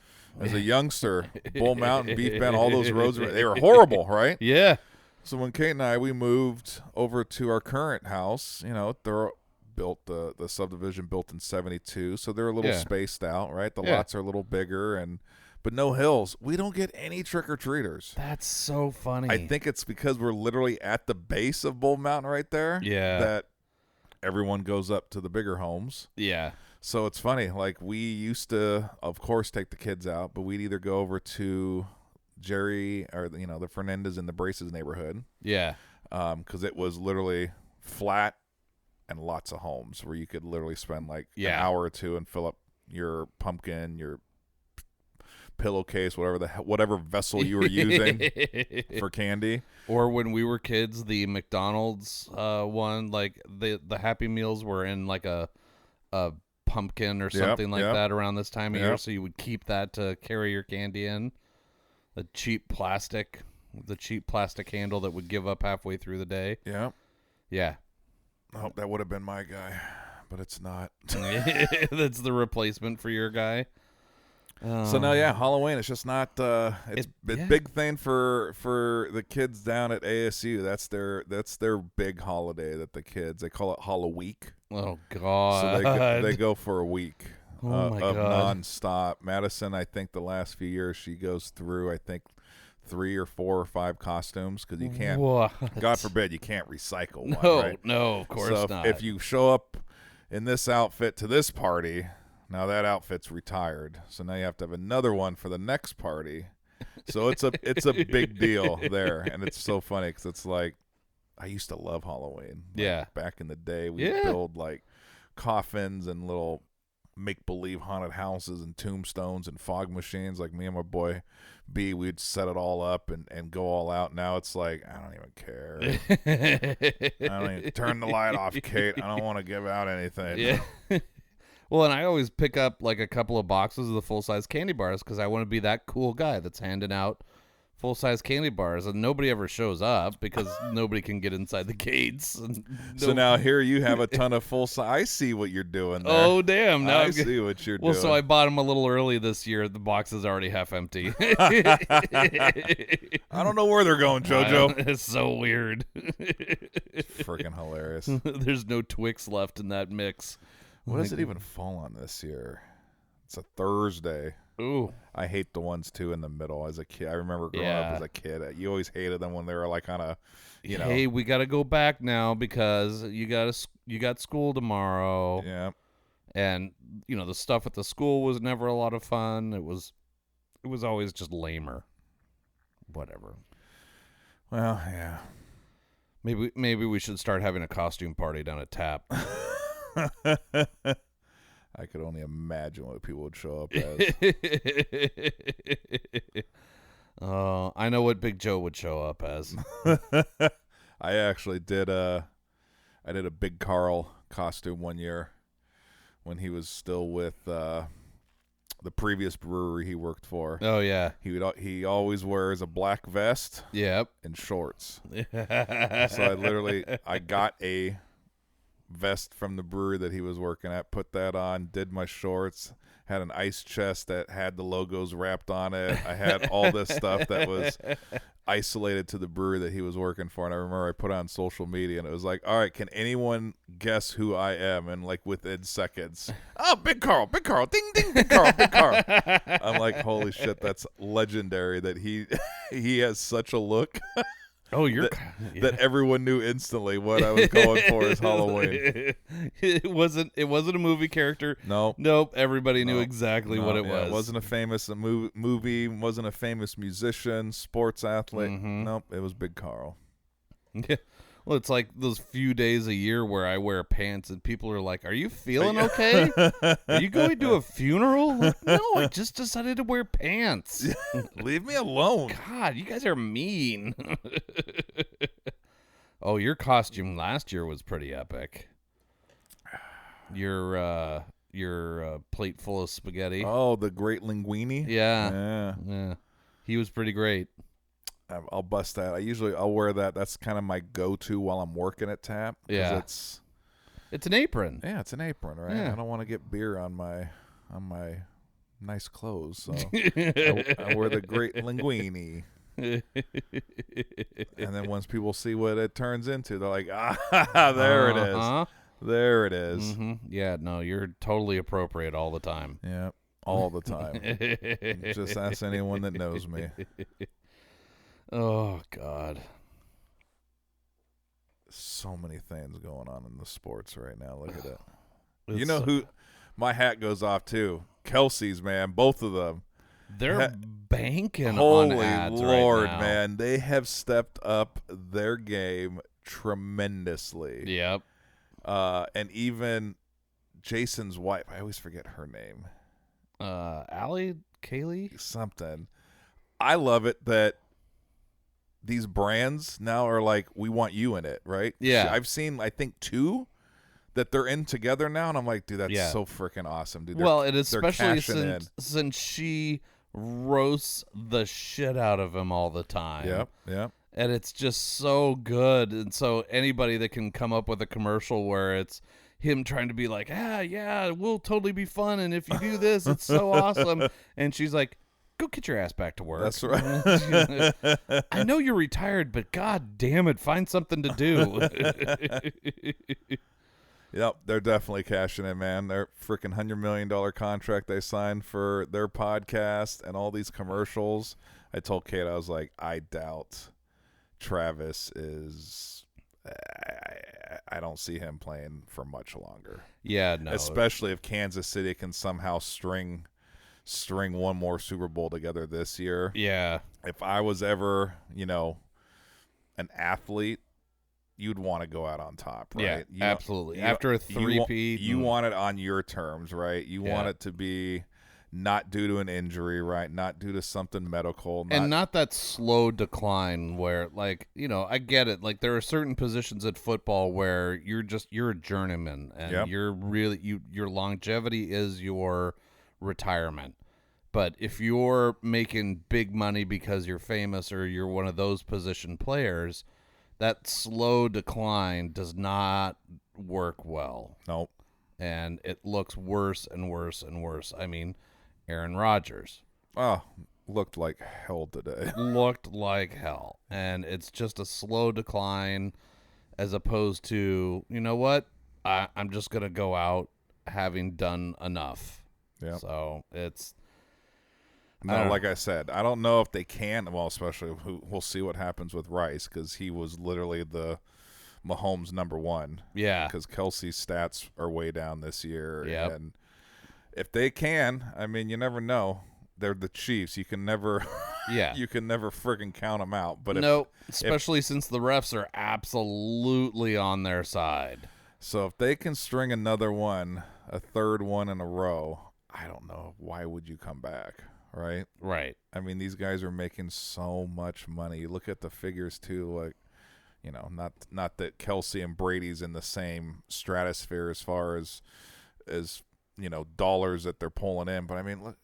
As a youngster, Bull Mountain, Beef Bend, all those roads, they were horrible, right? Yeah. So when Kate and I, we moved over to our current house, they're built, the subdivision built in 72, so they're a little spaced out, right? The lots are a little bigger, but no hills. We don't get any trick-or-treaters. That's so funny. I think it's because we're literally at the base of Bull Mountain right there. Yeah. That everyone goes up to the bigger homes. Yeah. So it's funny. Like, we used to, of course, take the kids out, but we'd either go over to Jerry or, the Fernandez in the Braces neighborhood. Yeah. Because it was literally flat and lots of homes where you could literally spend like an hour or two and fill up your pumpkin, your pillowcase, whatever vessel you were using for candy. Or when we were kids, the McDonald's one, like the Happy Meals were in like a pumpkin or something that around this time of year, so you would keep that to carry your candy in. The cheap plastic handle that would give up halfway through the day. Yeah. Yeah. Oh, that would have been my guy, but it's not. That's the replacement for your guy. So now, Halloween. It's just not. It's a big thing for the kids down at ASU. That's their big holiday that the kids, they call it Halloweek. Oh God! So they go for a week my of God. nonstop. Madison, I think the last few years she goes through 3 or 4 or 5 costumes because you can't. What? God forbid you can't recycle one. No, right? no, of course So not. if you show up in this outfit to this party, now that outfit's retired. So now you have to have another one for the next party. So it's a big deal there, and it's so funny because it's like I used to love Halloween. Like, back in the day, we build like coffins and little make-believe haunted houses and tombstones and fog machines. Like me and my boy B, we'd set it all up and go all out. Now it's like, I don't even care. I don't even turn the light off, Kate. I don't want to give out anything. Yeah. Well, and I always pick up like a couple of boxes of the full-size candy bars because I want to be that cool guy that's handing out full-size candy bars, and nobody ever shows up because nobody can get inside the gates. So now here you have a ton of full-size. I see what you're doing there. Oh, damn. Now I see what you're doing. Well, so I bought them a little early this year. The box is already half empty. I don't know where they're going, JoJo. It's so weird. Freaking hilarious. There's no Twix left in that mix. What does it even fall on this year? It's a Thursday. Ooh. I hate the ones, too, in the middle as a kid. I remember growing up as a kid. You always hated them when they were like on a, Hey, we got to go back now because you got school tomorrow. Yeah. And, the stuff at the school was never a lot of fun. It was always just lamer. Whatever. Well, yeah. Maybe we should start having a costume party down at Tap. I could only imagine what people would show up as. I know what Big Joe would show up as. I actually did a Big Carl costume one year when he was still with the previous brewery he worked for. Oh yeah. He always wears a black vest. Yep. And shorts. So I got a vest from the brewery that he was working at, put that on, did my shorts, had an ice chest that had the logos wrapped on it. I had all this stuff that was isolated to the brewery that he was working for, and I remember I put it on social media, and it was like, all right, can anyone guess who I am? And like within seconds, oh, Big Carl, ding, ding, Big Carl. I'm like, holy shit, that's legendary that he has such a look. Oh, that everyone knew instantly what I was going for as Halloween. It wasn't a movie character. Nope. Everybody knew exactly what it was. It wasn't a famous movie. Wasn't a famous musician, sports athlete. Nope. It was Big Carl. Yeah. Well, it's like those few days a year where I wear pants and people are like, "Are you feeling okay? Are you going to a funeral?" Like, no, I just decided to wear pants. Leave me alone. God, you guys are mean. Oh, your costume last year was pretty epic. Your plate full of spaghetti. Oh, the great linguine. Yeah. He was pretty great. I'll bust that. I'll wear that. That's kind of my go-to while I'm working at Tap. Yeah. It's an apron. Yeah, it's an apron, right? Yeah. I don't want to get beer on my nice clothes, so I wear the great linguine. And then once people see what it turns into, they're like, there it is. There it is. Mm-hmm. Yeah, no, you're totally appropriate all the time. Yeah, all the time. Just ask anyone that knows me. Oh, God. So many things going on in the sports right now. Look at it. It's You know who my hat goes off to? Kelsey's, man. Both of them. They're banking Holy on ads Lord, right now. man. They have stepped up their game tremendously. Yep. And even Jason's wife, I always forget her name. Allie? Kaylee? Something. I love it that these brands now are like, we want you in it, right? Yeah. I've seen, I think, 2 that they're in together now, and I'm like, dude, that's so freaking awesome, dude. Well, and especially they're since she roasts the shit out of him all the time. Yep. And it's just so good. And so anybody that can come up with a commercial where it's him trying to be like, yeah, we'll totally be fun, and if you do this, it's so awesome. And she's like, go get your ass back to work. That's right. I know you're retired, but god damn it, find something to do. Yep, they're definitely cashing in, man. Their freaking $100 million contract they signed for their podcast and all these commercials. I told Kate, I was like, I doubt Travis is. I don't see him playing for much longer. Yeah, no. Especially if Kansas City can somehow string one more Super Bowl together this year. Yeah. If I was ever, an athlete, you'd want to go out on top, right? Yeah, absolutely. After a three-peat. You want it on your terms, right? You want it to be not due to an injury, right? Not due to something medical. And not that slow decline where, like, I get it. Like, there are certain positions at football where you're a journeyman, and you're really, your longevity is your retirement. But if you're making big money because you're famous or you're one of those position players, that slow decline does not work well. Nope. And it looks worse and worse and worse. I mean, Aaron Rodgers. Oh, looked like hell today. Looked like hell. And it's just a slow decline as opposed to, you know what? I'm just going to go out having done enough. Yeah. So it's... No, like I said, I don't know if they can. Well, especially we'll see what happens with Rice because he was literally the Mahomes #1. Yeah. Because Kelsey's stats are way down this year. Yep. And if they can, I mean, you never know. They're the Chiefs. You can never, you can never friggin' count them out. But especially since the refs are absolutely on their side. So if they can string another one, a third one in a row, I don't know. Why would you come back? Right. I mean, these guys are making so much money. You look at the figures too, like, not that Kelsey and Brady's in the same stratosphere as far as dollars that they're pulling in. But I mean, look,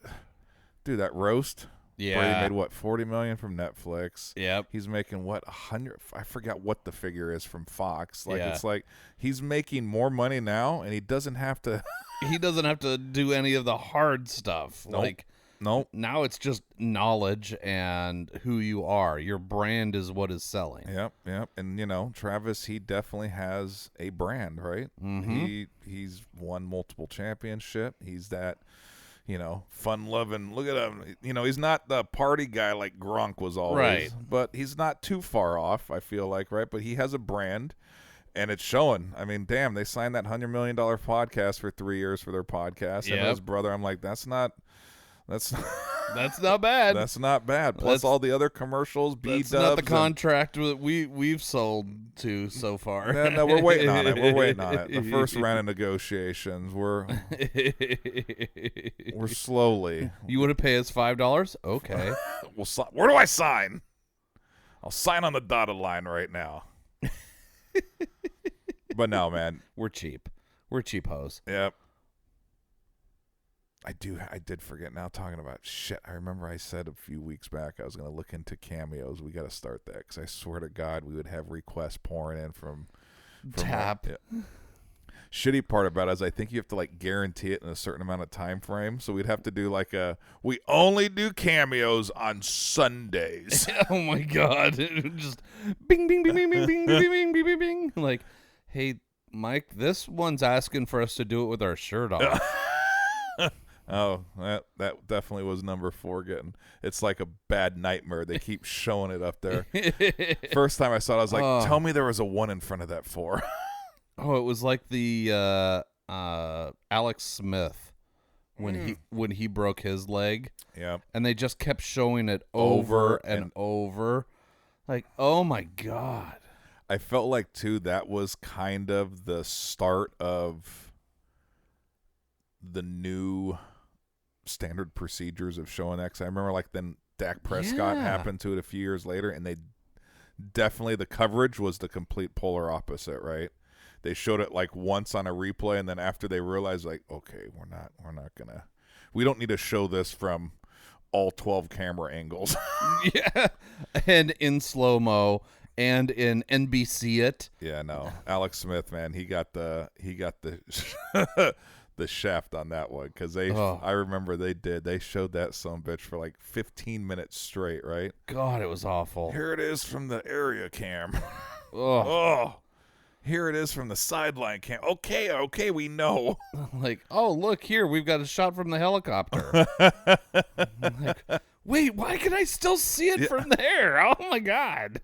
dude, that roast. Yeah. Brady made what, $40 million from Netflix. Yep. He's making what, 100? I forgot what the figure is from Fox. Like Yeah. It's like he's making more money now, and he doesn't have to. He doesn't have to do any of the hard stuff. Nope. Like. Nope. Now it's just knowledge and who you are. Your brand is what is selling. Yep. And, Travis, he definitely has a brand, right? Mm-hmm. He's won multiple championship. He's that, fun-loving. Look at him. He's not the party guy like Gronk was always. Right. But he's not too far off, I feel like, right? But he has a brand, and it's showing. I mean, damn, they signed that $100 million podcast for 3 years for their podcast. Yep. And his brother, I'm like, that's not bad. That's not bad. Plus all the other commercials, B-dubs. That's not the contract that we've sold to so far. No, we're waiting on it. The first round of negotiations, we're slowly. You want to pay us $5? Okay. Where do I sign? I'll sign on the dotted line right now. But no, man. We're cheap. We're cheap hoes. Yep. I did forget now talking about shit. I remember I said a few weeks back I was going to look into cameos. We got to start that because I swear to God we would have requests pouring in from Tap. Shitty part about it is I think you have to like guarantee it in a certain amount of time frame. So we'd have to do like we only do cameos on Sundays. Oh my God. Just bing, bing, bing, bing, bing, bing, bing, bing, bing, bing, bing. Like, hey, Mike, this one's asking for us to do it with our shirt off. Oh, that definitely was number 4 getting. It's like a bad nightmare. They keep showing it up there. First time I saw it, I was like, tell me there was a 1 in front of that 4. Oh, it was like the Alex Smith when he broke his leg. Yeah. And they just kept showing it over and over. Like, oh my God. I felt like too that was kind of the start of the new standard procedures of showing that. 'Cause I remember like then Dak Prescott happened to it a few years later, and they definitely the coverage was the complete polar opposite, right? They showed it like once on a replay, and then after they realized like, okay, we don't need to show this from all 12 camera angles. Yeah, and in slow-mo and in NBC it. Yeah, no. Alex Smith, man, he got the the shaft on that one because I remember they showed that son bitch for like 15 minutes straight, right? God, it was awful. Here it is from the area cam. Oh, here it is from the sideline cam. Okay, we know. like, oh, look here, we've got a shot from the helicopter. Like, wait, why can I still see it from there? Oh my God.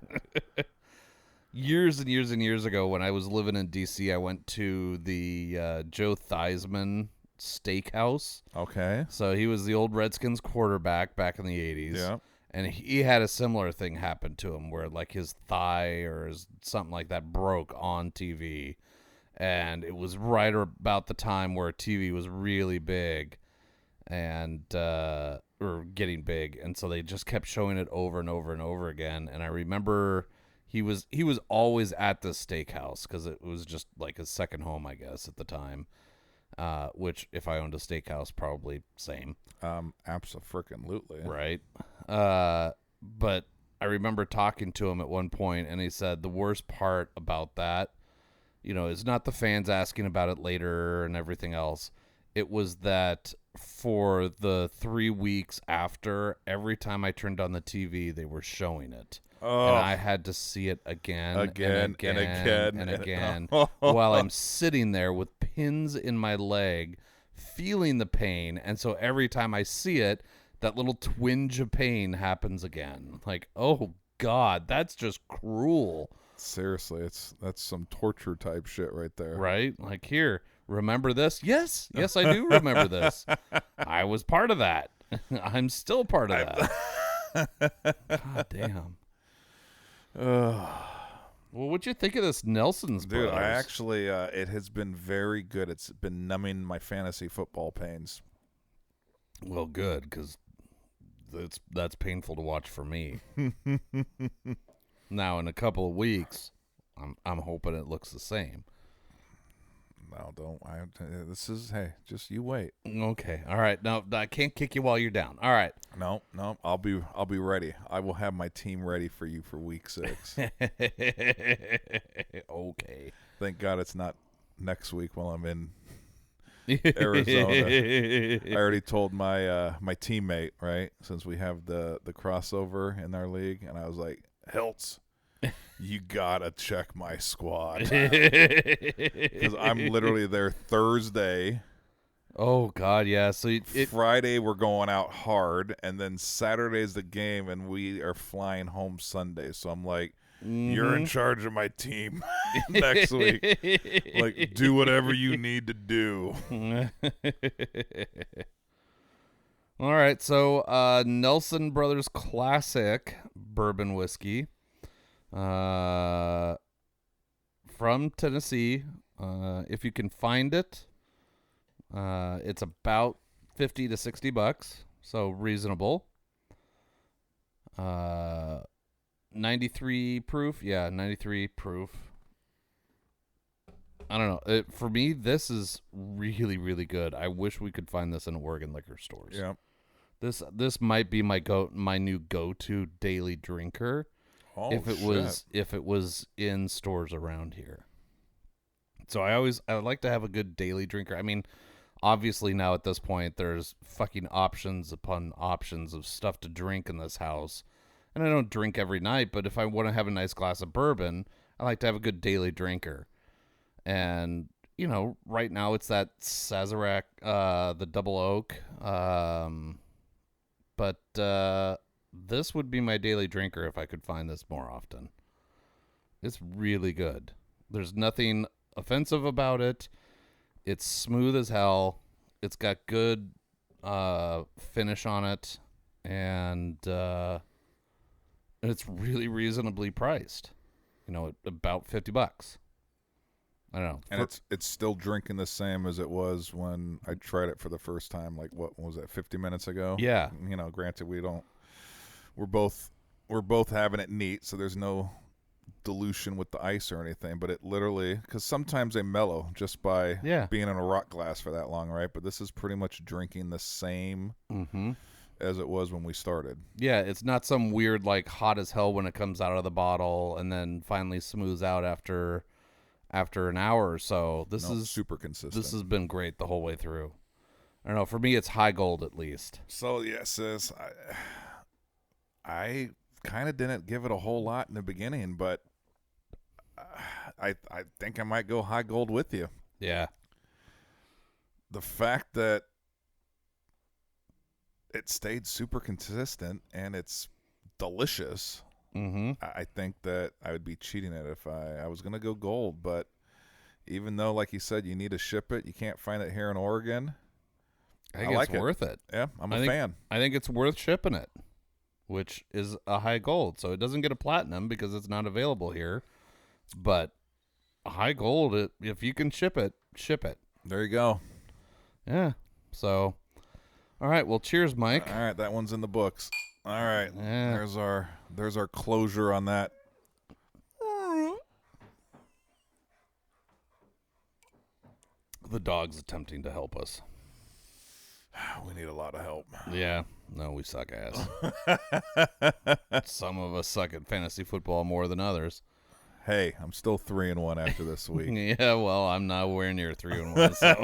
Years and years and years ago, when I was living in D.C., I went to the Joe Theismann Steakhouse. Okay. So he was the old Redskins quarterback back in the 80s. Yeah. And he had a similar thing happen to him where, like, his thigh or something like that broke on TV. And it was right about the time where TV was really big and or getting big. And so they just kept showing it over and over and over again. And I remember... He was always at the steakhouse because it was just like his second home, I guess, at the time. Which, if I owned a steakhouse, probably same. Abso-freaking-lutely. Right. But I remember talking to him at one point, and he said the worst part about that, is not the fans asking about it later and everything else. It was that for the 3 weeks after, every time I turned on the TV, they were showing it. Oh. And I had to see it again and again while I'm sitting there with pins in my leg, feeling the pain. And so every time I see it, that little twinge of pain happens again. Like, oh, God, that's just cruel. Seriously, that's some torture type shit right there. Right? Like, here, remember this? Yes, I do remember this. I was part of that. I'm still part of that. God damn. Well, what'd you think of this Nelson's Dude, Brothers? I actually, it has been very good. It's been numbing my fantasy football pains. Well, good, because that's painful to watch for me. Now, in a couple of weeks, I'm hoping it looks the same. No, don't. Hey, just you wait. Okay, all right. No, I can't kick you while you're down. All right. No, I'll be ready. I will have my team ready for you for week 6. Okay. Thank God it's not next week while I'm in Arizona. I already told my my teammate, right, since we have the crossover in our league, and I was like, Hiltz, you gotta check my squad because I'm literally there Thursday. Oh God, yeah. So Friday we're going out hard, and then Saturday's the game, and we are flying home Sunday. So I'm like, you're in charge of my team next week. Like, do whatever you need to do. All right, so Nelson Brothers Classic Bourbon Whiskey from Tennessee. If you can find it, it's about $50 to $60, so reasonable. 93 proof, yeah, 93 proof. I don't know. For me, this is really, really good. I wish we could find this in Oregon liquor stores. Yeah. This might be my new go-to daily drinker. Oh, if it was in stores around here. So I would like to have a good daily drinker. I mean, obviously now at this point there's fucking options upon options of stuff to drink in this house. And I don't drink every night, but if I want to have a nice glass of bourbon, I like to have a good daily drinker. And, you know, right now it's that Sazerac, the Double Oak. But this would be my daily drinker if I could find this more often. It's really good. There's nothing offensive about it. It's smooth as hell. It's got good finish on it. And it's really reasonably priced. You know, about $50. I don't know. And it's still drinking the same as it was when I tried it for the first time. Like, what was that, 50 minutes ago? Yeah. You know, granted, we're both having it neat, so there's no dilution with the ice or anything. But it literally, because sometimes they mellow just by being in a rock glass for that long, right? But this is pretty much drinking the same as it was when we started. Yeah, it's not some weird like hot as hell when it comes out of the bottle and then finally smooths out after an hour or so. This is super consistent. This has been great the whole way through. I don't know. For me, it's high gold at least. So yeah, sis, I kind of didn't give it a whole lot in the beginning, but I think I might go high gold with you. Yeah. The fact that it stayed super consistent and it's delicious. I think that I would be cheating it if I was going to go gold. But even though, like you said, you need to ship it, you can't find it here in Oregon. I think it's worth it. Yeah, I'm a fan. I think it's worth shipping it, which is a high gold. So it doesn't get a platinum because it's not available here. But a high gold, if you can ship it, ship it. There you go. Yeah. So, all right. Well, cheers, Mike. All right, that one's in the books. All right. Yeah. There's our closure on that. The dog's attempting to help us. We need a lot of help. Yeah. No, we suck ass. Some of us suck at fantasy football more than others. Hey, I'm still 3-1 after this week. Yeah, well, I'm nowhere near 3-1, so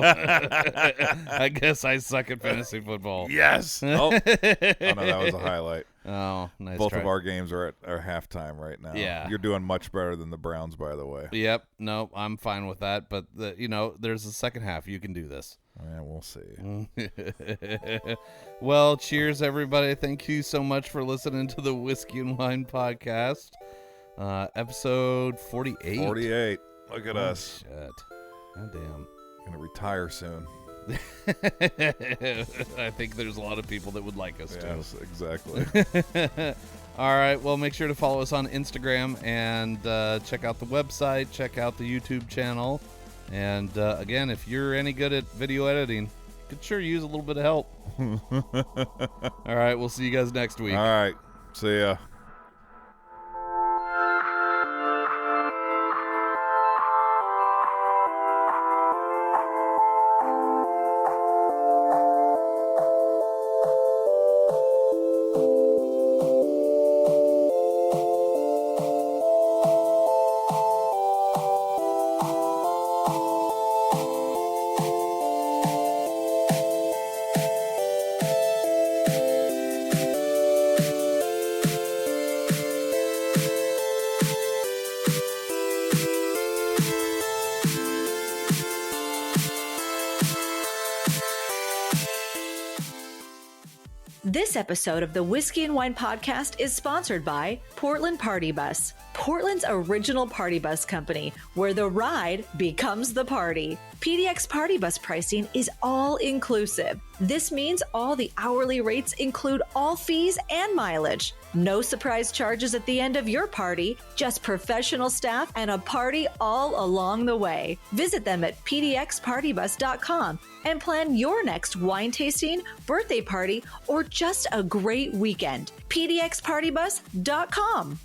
I guess I suck at fantasy football. Yes. Oh, no, that was a highlight. Oh, nice. Both of our games are at halftime right now. Yeah. You're doing much better than the Browns, by the way. Yep. No, I'm fine with that. But, there's a second half. You can do this. Yeah, we'll see. Well, cheers, everybody. Thank you so much for listening to the Whiskey and Wine Podcast. Episode 48. 48. Look at us. Shit. God damn. Gonna retire soon. I think there's a lot of people that would like us to. Yes, exactly. All right. Well, make sure to follow us on Instagram and check out the website. Check out the YouTube channel. And again, if you're any good at video editing, could sure use a little bit of help. All right. We'll see you guys next week. All right. See ya. This episode of the Whiskey and Wine Podcast is sponsored by Portland Party Bus, Portland's original party bus company, where the ride becomes the party. PDX Party Bus pricing is all inclusive. This means all the hourly rates include all fees and mileage. No surprise charges at the end of your party, just professional staff and a party all along the way. Visit them at pdxpartybus.com and plan your next wine tasting, birthday party, or just a great weekend. pdxpartybus.com.